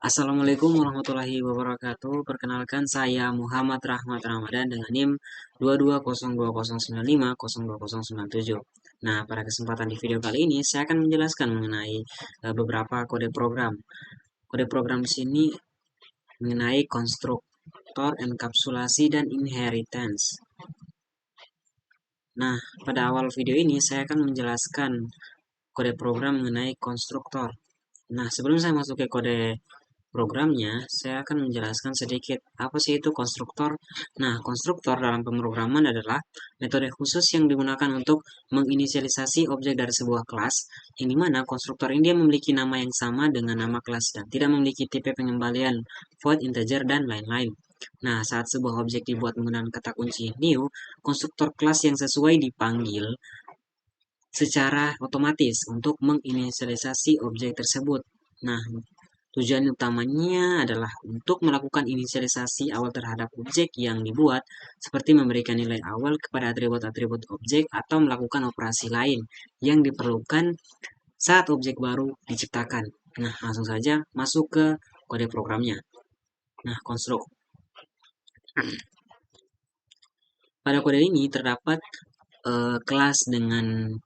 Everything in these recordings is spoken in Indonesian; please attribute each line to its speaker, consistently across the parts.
Speaker 1: Assalamualaikum warahmatullahi wabarakatuh. Perkenalkan saya Muhammad Rahmat Ramadan dengan NIM 220209502097. Nah, pada kesempatan di video kali ini saya akan menjelaskan mengenai beberapa kode program. Kode program di sini mengenai konstruktor, enkapsulasi, dan inheritance. Nah, pada awal video ini saya akan menjelaskan kode program mengenai konstruktor. Nah, sebelum saya masuk ke kode programnya, saya akan menjelaskan sedikit apa sih itu konstruktor. Nah, konstruktor dalam pemrograman adalah metode khusus yang digunakan untuk menginisialisasi objek dari sebuah kelas, yang dimana konstruktor ini dia memiliki nama yang sama dengan nama kelas dan tidak memiliki tipe pengembalian, void, integer, dan lain-lain. Nah, saat sebuah objek dibuat menggunakan kata kunci new, konstruktor kelas yang sesuai dipanggil secara otomatis untuk menginisialisasi objek tersebut. Nah, tujuan utamanya adalah untuk melakukan inisialisasi awal terhadap objek yang dibuat, seperti memberikan nilai awal kepada atribut-atribut objek atau melakukan operasi lain yang diperlukan saat objek baru diciptakan. Nah, langsung saja masuk ke kode programnya. Nah, konstruk. Pada kode ini terdapat kelas dengan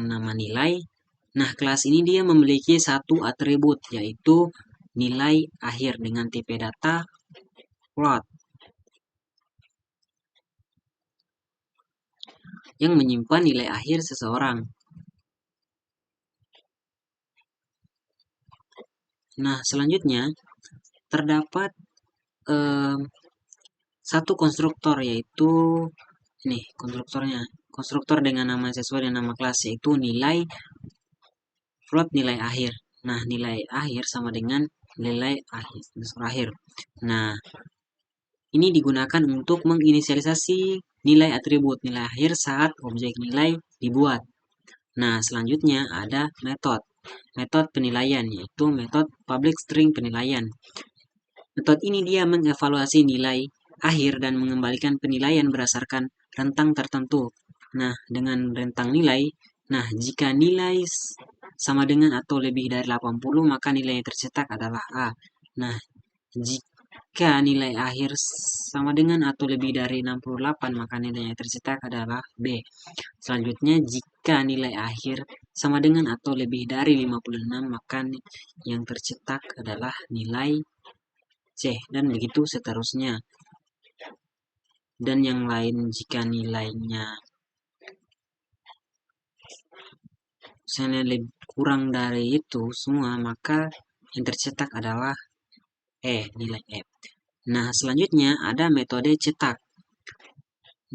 Speaker 1: nama nilai. Nah, kelas ini dia memiliki satu atribut, yaitu nilai akhir dengan tipe data float, yang menyimpan nilai akhir seseorang. Nah, selanjutnya terdapat satu konstruktor, yaitu ini konstruktornya. Konstruktor dengan nama sesuai dengan nama kelas, yaitu nilai float nilai akhir. Nah, nilai akhir sama dengan nilai akhir. Nah, ini digunakan untuk menginisialisasi nilai atribut nilai akhir saat objek nilai dibuat. Nah, selanjutnya ada metode penilaian, yaitu metode public string penilaian. Metode ini dia mengevaluasi nilai akhir dan mengembalikan penilaian berdasarkan rentang tertentu. Nah, dengan rentang nilai, jika nilai sama dengan atau lebih dari 80, maka nilai yang tercetak adalah A. Nah, jika nilai akhir sama dengan atau lebih dari 68, maka nilai yang tercetak adalah B. Selanjutnya, jika nilai akhir sama dengan atau lebih dari 56, maka yang tercetak adalah nilai C, dan begitu seterusnya. Dan yang lain jika nilainya misalnya lebih kurang dari itu semua, maka yang tercetak adalah nilai E. Nah, selanjutnya ada metode cetak.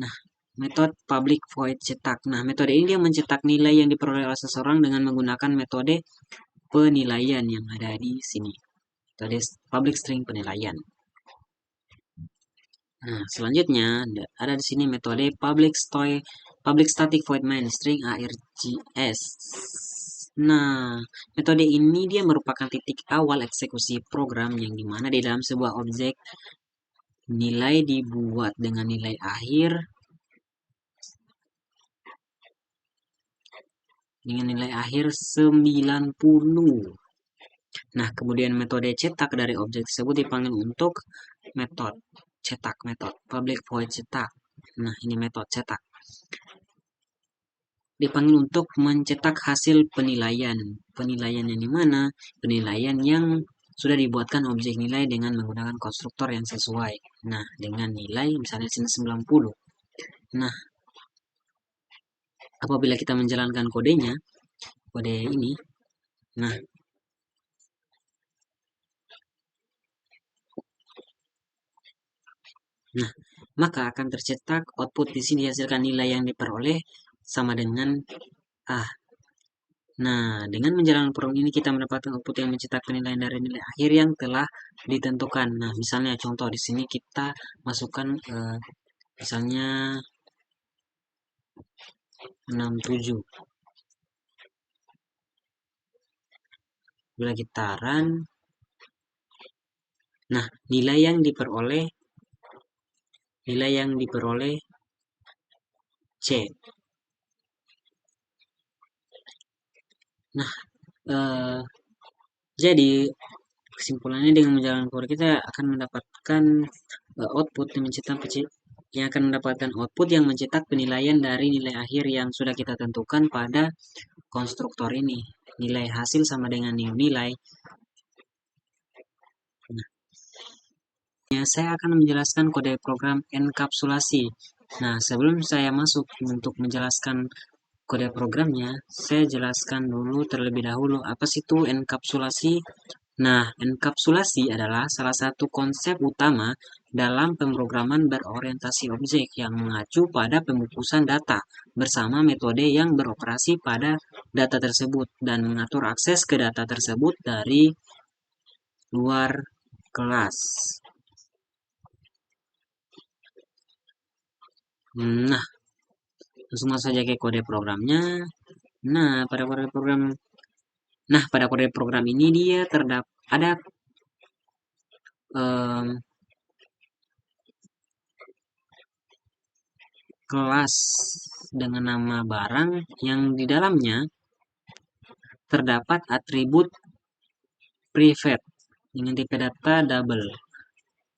Speaker 1: Nah, metode public void cetak. Nah, metode ini dia mencetak nilai yang diperoleh oleh seseorang dengan menggunakan metode penilaian yang ada di sini. Metode public string penilaian. Nah, selanjutnya ada di sini metode public static void main string ARGS. Nah, metode ini dia merupakan titik awal eksekusi program yang dimana di dalam sebuah objek nilai dibuat dengan nilai akhir dengan nilai akhir 90. Nah, kemudian metode cetak dari objek tersebut dipanggil untuk metode cetak, metode public void cetak. Nah, ini metode cetak. Dipanggil untuk mencetak hasil penilaian. Penilaian yang dimana? Penilaian yang sudah dibuatkan objek nilai dengan menggunakan konstruktor yang sesuai. Nah, dengan nilai misalnya sini 90. Nah, apabila kita menjalankan kodenya, kode ini, nah, maka akan tercetak output di sini dihasilkan nilai yang diperoleh sama dengan A. Nah, dengan menjalankan program ini kita mendapatkan output yang mencetak penilaian dari nilai akhir yang telah ditentukan. Nah, misalnya contoh di sini kita masukkan misalnya 67. Bila kita run, nah nilai yang diperoleh C. Nah, Eh, jadi kesimpulannya dengan menjalankan kode kita akan mendapatkan output yang akan mendapatkan output yang mencetak penilaian dari nilai akhir yang sudah kita tentukan pada konstruktor ini. Nilai hasil sama dengan nilai. Nah, saya akan menjelaskan kode program enkapsulasi. Nah, sebelum saya masuk untuk menjelaskan kode programnya, saya jelaskan dulu terlebih dahulu apa sih itu enkapsulasi. Nah, enkapsulasi adalah salah satu konsep utama dalam pemrograman berorientasi objek yang mengacu pada pemukusan data bersama metode yang beroperasi pada data tersebut dan mengatur akses ke data tersebut dari luar kelas. Nah, langsung saja ke kode programnya. Nah, pada kode program ini dia ada kelas dengan nama barang yang di dalamnya terdapat atribut private dengan tipe data double.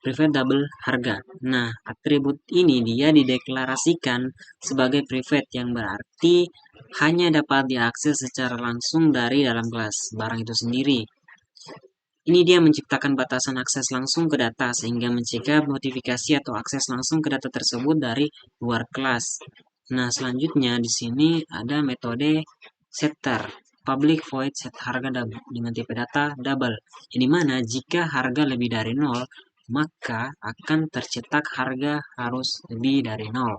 Speaker 1: Private double harga. Nah, atribut ini dia dideklarasikan sebagai private yang berarti hanya dapat diakses secara langsung dari dalam kelas barang itu sendiri. Ini dia menciptakan batasan akses langsung ke data sehingga mencegah notifikasi atau akses langsung ke data tersebut dari luar kelas. Nah, selanjutnya di sini ada metode setter. Public void set harga dengan tipe data double. Di mana jika harga lebih dari 0, maka akan tercetak harga harus lebih dari 0.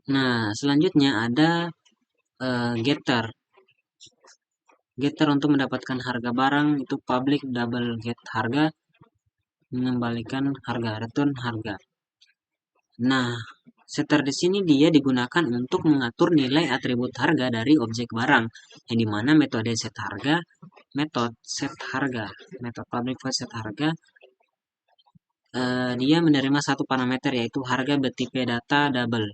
Speaker 1: Nah, selanjutnya ada getter. Getter untuk mendapatkan harga barang itu public double get harga, mengembalikan harga, return harga. Nah, setter di sini dia digunakan untuk mengatur nilai atribut harga dari objek barang, yang dimana metode set harga, metode public void set harga, dia menerima satu parameter yaitu harga bertipe data double,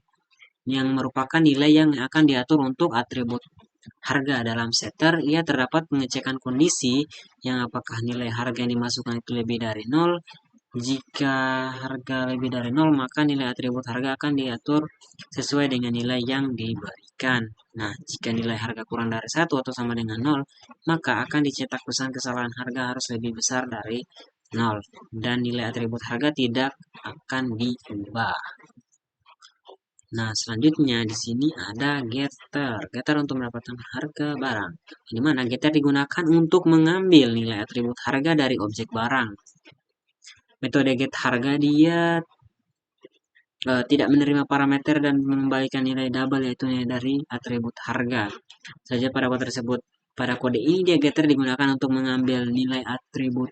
Speaker 1: yang merupakan nilai yang akan diatur untuk atribut harga. Dalam setter, ia terdapat pengecekan kondisi yang apakah nilai harga yang dimasukkan itu lebih dari 0. Jika harga lebih dari 0, maka nilai atribut harga akan diatur sesuai dengan nilai yang diberikan. Nah, jika nilai harga kurang dari 1 atau sama dengan 0, maka akan dicetak pesan kesalahan harga harus lebih besar dari 0. Dan nilai atribut harga tidak akan diubah. Nah, selanjutnya di sini ada getter. Getter untuk mendapatkan harga barang. Di mana getter digunakan untuk mengambil nilai atribut harga dari objek barang. Metode get harga dia tidak menerima parameter dan mengembalikan nilai double yaitu nilai dari atribut harga. Saja pada kode tersebut. Pada kode ini dia getter digunakan untuk mengambil nilai atribut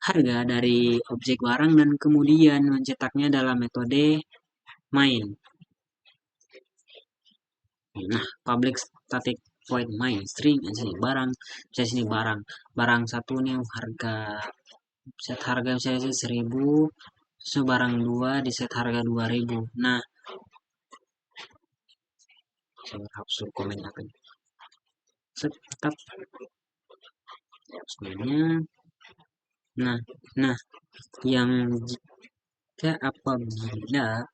Speaker 1: harga dari objek barang dan kemudian mencetaknya dalam metode main. Nah, public static void main string sini barang, saya sini barang satu nih harga set harga misalnya 1000, so barang 2 di set harga 2000. Nah, saya hapus komen apa ini. Tetap sebenarnya. Nah, yang jika apabila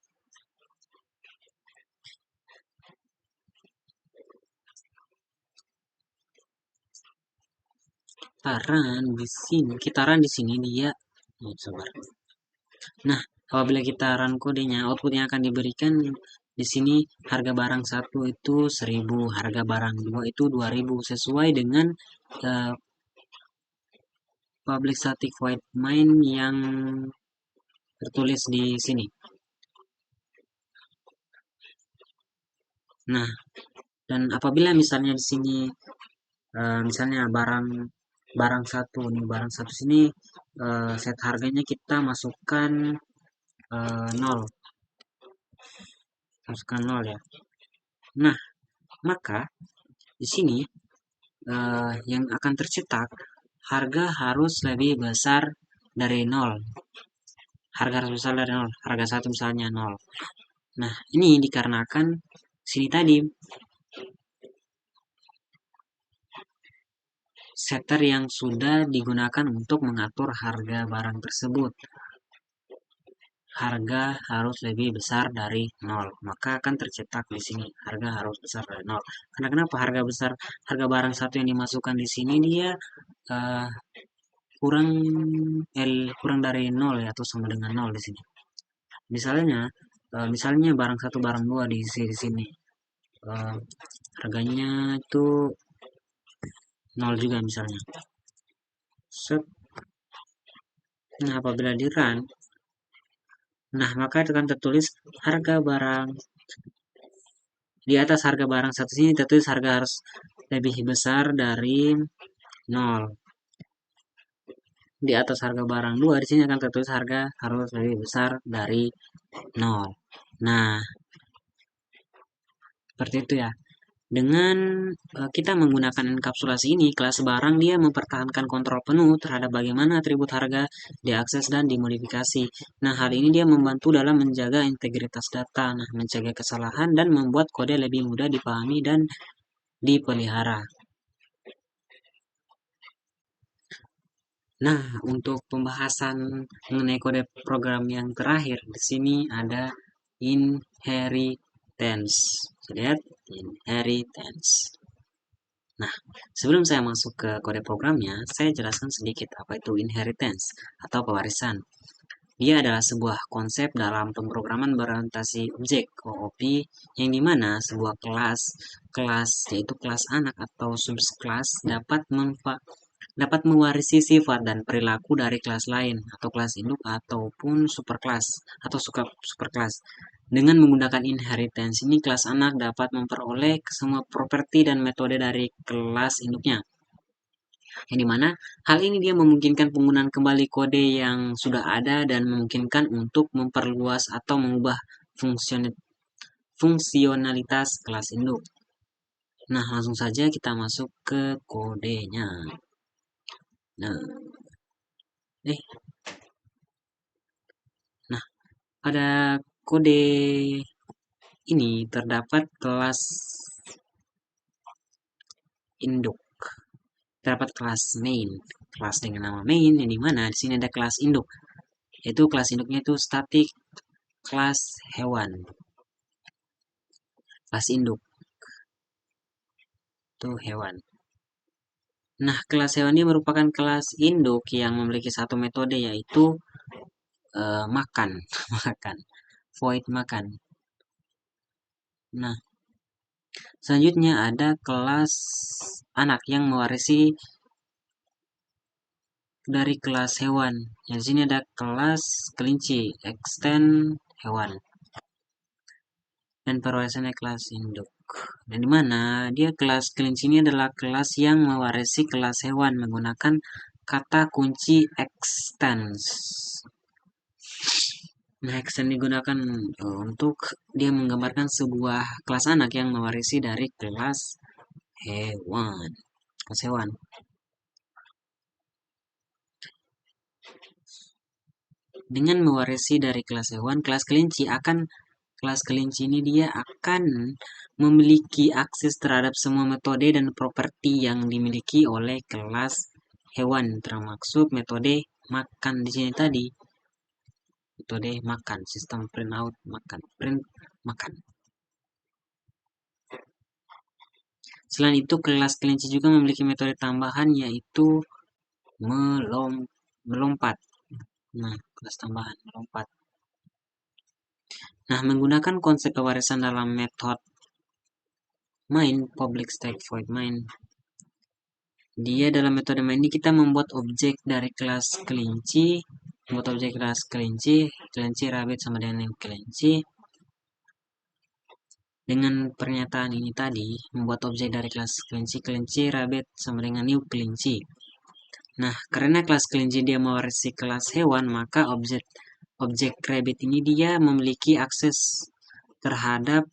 Speaker 1: kitaran di sini dia sabar. Nah, apabila kita run kodenya, output yang akan diberikan di sini harga barang 1 itu 1000, harga barang 2 itu 2000 sesuai dengan public static void main yang tertulis di sini. Nah, dan apabila misalnya di sini misalnya barang satu sini set harganya kita masukkan 0. Masukkan 0 ya. Nah, maka di sini yang akan tercetak harga harus lebih besar dari 0. Harga harus besar dari 0. Harga 1 misalnya 0. Nah, ini dikarenakan sini tadi setter yang sudah digunakan untuk mengatur harga barang tersebut. Harga harus lebih besar dari 0. Maka akan tercetak di sini harga harus besar dari 0. Karena kenapa harga barang satu yang dimasukkan di sini dia uh, kurang kurang dari 0 ya, atau sama dengan 0 di sini. Misalnya barang satu barang dua diisi di sini. Harganya itu 0 juga misalnya. Set. Nah, apabila di run, nah maka akan tertulis harga barang. Di atas harga barang satu sini tertulis harga harus lebih besar dari 0. Di atas harga barang 2 di sini akan tertulis harga harus lebih besar dari 0. Nah, seperti itu ya. Dengan kita menggunakan enkapsulasi ini, kelas barang dia mempertahankan kontrol penuh terhadap bagaimana atribut harga diakses dan dimodifikasi. Nah, hal ini dia membantu dalam menjaga integritas data, mencegah kesalahan dan membuat kode lebih mudah dipahami dan dipelihara. Nah, untuk pembahasan mengenai kode program yang terakhir, di sini ada inheritance. Lihat, inheritance. Nah, sebelum saya masuk ke kode programnya, saya jelaskan sedikit apa itu inheritance atau pewarisan. Dia adalah sebuah konsep dalam pemrograman berorientasi objek OOP yang dimana sebuah kelas yaitu kelas anak atau subkelas dapat mewarisi sifat dan perilaku dari kelas lain atau kelas induk ataupun superkelas atau superkelas. Dengan menggunakan inheritance ini, kelas anak dapat memperoleh semua properti dan metode dari kelas induknya. Yang dimana hal ini dia memungkinkan penggunaan kembali kode yang sudah ada dan memungkinkan untuk memperluas atau mengubah fungsionalitas kelas induk. Nah, langsung saja kita masuk ke kodenya. Nah, pada kode ini terdapat kelas induk. Terdapat kelas main, kelas dengan nama main yang dimana di sini ada kelas induk. Yaitu kelas induknya itu static kelas hewan. Kelas induk itu hewan. Nah, kelas hewan ini merupakan kelas induk yang memiliki satu metode yaitu makan, makan, void makan. Nah, selanjutnya ada kelas anak yang mewarisi dari kelas hewan. Yang sini ada kelas kelinci, extend hewan. Dan perwarisannya kelas induk. Dan dimana dia kelas kelinci ini adalah kelas yang mewarisi kelas hewan menggunakan kata kunci extends. Nah, extend digunakan untuk dia menggambarkan sebuah kelas anak yang mewarisi dari kelas hewan. Kelas hewan. Dengan mewarisi dari kelas hewan, kelas kelinci ini dia akan memiliki akses terhadap semua metode dan properti yang dimiliki oleh kelas hewan, termasuk metode makan di sini tadi. Metode makan, sistem print makan. Selain itu, kelas kelinci juga memiliki metode tambahan yaitu melompat. Nah, kelas tambahan melompat. Nah, menggunakan konsep pewarisan dalam metode main, public stack void main. Dia dalam metode main ini kita membuat objek dari kelas kelinci, kelinci rabbit sama dengan new kelinci. Dengan pernyataan ini tadi, membuat objek dari kelas kelinci rabbit sama dengan new kelinci. Nah, karena kelas kelinci dia mewarisi kelas hewan, maka objek rabbit ini dia memiliki akses terhadap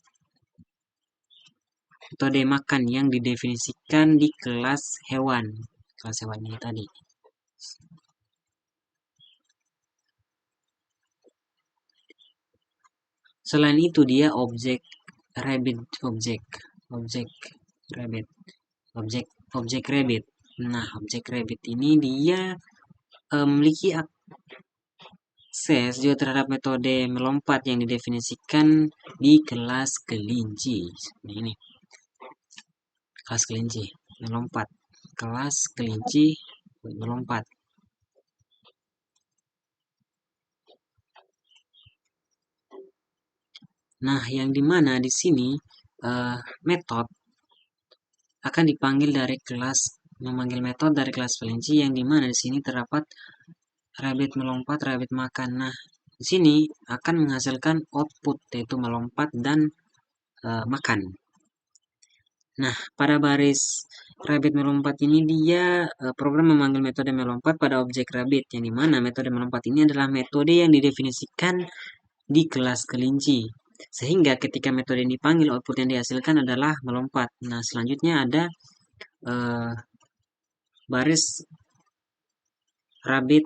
Speaker 1: metode makan yang didefinisikan di kelas hewan ini tadi. Selain itu dia objek rabbit. Nah, objek rabbit ini dia memiliki akses juga terhadap metode melompat yang didefinisikan di kelas kelinci. Nah, ini kelas kelinci melompat. Kelas kelinci melompat. Nah, yang dimana di sini metode akan dipanggil dari kelas memanggil metode dari kelas kelinci yang dimana di sini terdapat rabbit melompat, rabbit makan. Nah, di sini akan menghasilkan output yaitu melompat dan makan. Nah, pada baris rabbit melompat ini dia program memanggil metode melompat pada objek rabbit yang dimana metode melompat ini adalah metode yang didefinisikan di kelas kelinci. Sehingga ketika metode ini dipanggil, output yang dihasilkan adalah melompat. Nah, selanjutnya ada baris rabbit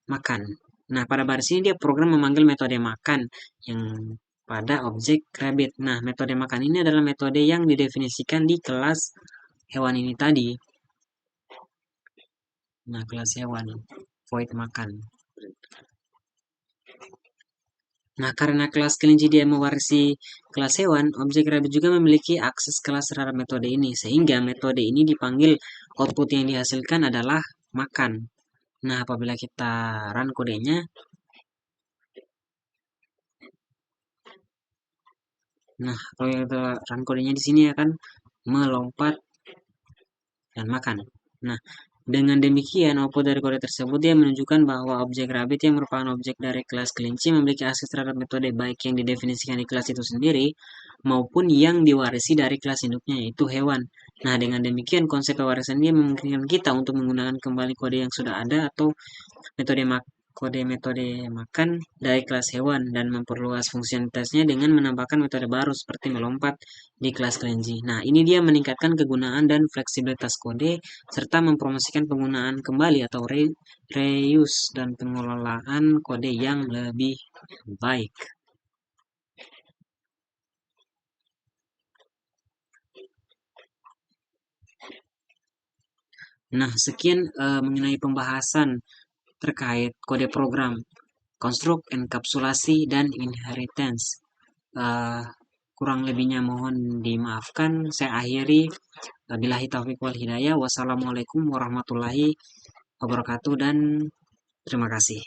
Speaker 1: makan. Nah, pada baris ini dia program memanggil metode makan yang pada objek rabbit. Nah, metode makan ini adalah metode yang didefinisikan di kelas hewan ini tadi. Nah, kelas hewan void makan. Nah, karena kelas kelinci dia mewarisi kelas hewan, objek rabbit juga memiliki akses kelas terhadap metode ini, sehingga metode ini dipanggil output yang dihasilkan adalah makan. Nah, apabila kita run kodenya, nah kalau kita run kodenya di sini akan melompat dan makan. Nah, dengan demikian, output dari kode tersebut dia menunjukkan bahwa objek rabbit yang merupakan objek dari kelas kelinci memiliki akses terhadap metode baik yang didefinisikan di kelas itu sendiri maupun yang diwarisi dari kelas induknya yaitu hewan. Nah, dengan demikian konsep pewarisan dia memungkinkan kita untuk menggunakan kembali kode yang sudah ada atau metode makan dari kelas hewan dan memperluas fungsionalitasnya dengan menambahkan metode baru seperti melompat di kelas kelinci. Nah, ini dia meningkatkan kegunaan dan fleksibilitas kode serta mempromosikan penggunaan kembali atau reuse dan pengelolaan kode yang lebih baik. Nah, sekian mengenai pembahasan terkait kode program, konstruk, enkapsulasi, dan inheritance. Kurang lebihnya mohon dimaafkan. Saya akhiri. Billahi taufiq wal hidayah. Wassalamualaikum warahmatullahi wabarakatuh dan terima kasih.